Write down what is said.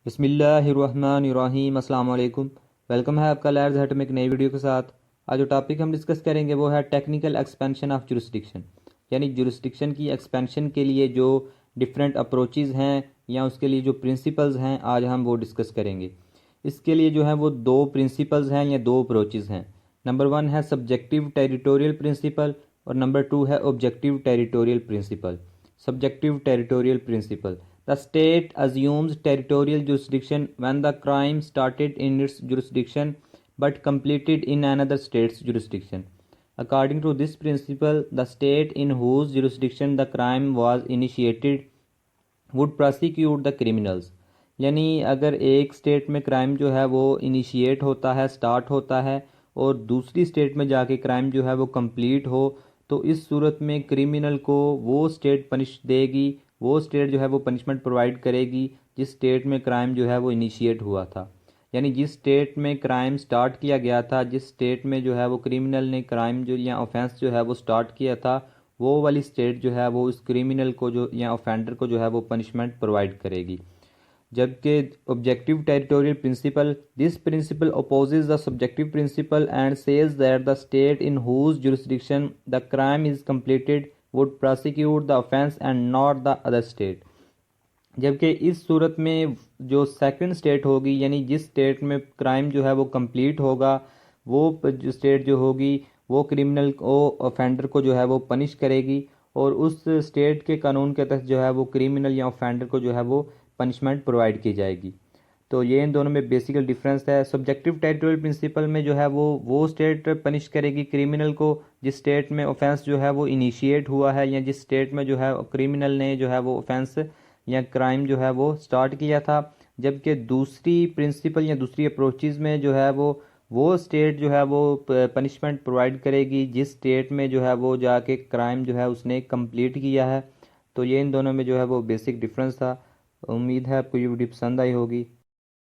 बिस्मिल्लाहिर्रहमानिर्रहीम अस्सलाम वालेकुम। वेलकम है आपका लैर्स हट में एक नई वीडियो के साथ। आज जो टॉपिक हम डिस्कस करेंगे वो है टेक्निकल एक्सपेंशन ऑफ जुरिस्डिक्शन, यानी जुरिस्डिक्शन की एक्सपेंशन के लिए जो डिफरेंट अप्रोचेज़ हैं या उसके लिए जो प्रिंसिपल्स हैं आज हम वो डिस्कस करेंगे। इसके लिए जो है वो दो प्रिंसिपल्स हैं या दो अप्रोचेज़ हैं। नंबर 1 है सब्जेक्टिव टेरिटोरियल प्रिंसिपल और नंबर 2 है objective territorial principle. Subjective territorial principle: The state assumes territorial jurisdiction when the crime started in its jurisdiction but completed in another state's jurisdiction. According to this principle, the state in whose jurisdiction the crime was initiated would prosecute the criminals. यानी अगर एक state में crime जो है वो initiate होता है, start होता है, और दूसरी स्टेट में जाके क्राइम जो है वो कंप्लीट हो, तो इस सूरत में क्रिमिनल को वो स्टेट पनिश देगी, वो स्टेट जो है वो पनिशमेंट प्रोवाइड करेगी जिस स्टेट में क्राइम जो है वो इनिशिएट हुआ था। यानी जिस स्टेट में क्राइम स्टार्ट किया गया था, जिस स्टेट में जो है वो क्रिमिनल ने क्राइम जो या ऑफेंस जो है वो स्टार्ट किया था, वो वाली स्टेट जो है वो उस क्रिमिनल को जो या ऑफेंडर को जो है वो पनिशमेंट प्रोवाइड करेगी। जबकि objective territorial principle, this principle opposes the subjective principle and says that the state in whose jurisdiction the crime is completed would prosecute the offence and not the other state. जबकि इस सूरत में जो second state होगी, यानी जिस state में crime जो है वो कंप्लीट होगा, वो स्टेट जो होगी वो क्रिमिनल को, ऑफेंडर को जो है वो पनिश करेगी, और उस स्टेट के कानून के तहत जो है वो क्रिमिनल या ऑफेंडर को जो है वो पनिशमेंट प्रोवाइड की जाएगी। तो ये इन दोनों में बेसिकल डिफरेंस है। सब्जेक्टिव टेरिटोरियल प्रिंसिपल में जो है वो स्टेट पनिश करेगी क्रिमिनल को जिस स्टेट में ऑफेंस जो है वो इनिशिएट हुआ है, या जिस स्टेट में जो है क्रिमिनल ने जो है वो ऑफेंस या क्राइम जो है वो स्टार्ट किया था। जबकि दूसरी प्रिंसिपल या दूसरी अप्रोचेज़ में जो है वो स्टेट जो है वो पनिशमेंट प्रोवाइड करेगी जिस स्टेट में जो है वो जाके क्राइम जो है उसने कंप्लीट किया है। तो ये इन दोनों में जो है वो बेसिक डिफरेंस था। उम्मीद है आपको ये वीडियो पसंद आई होगी।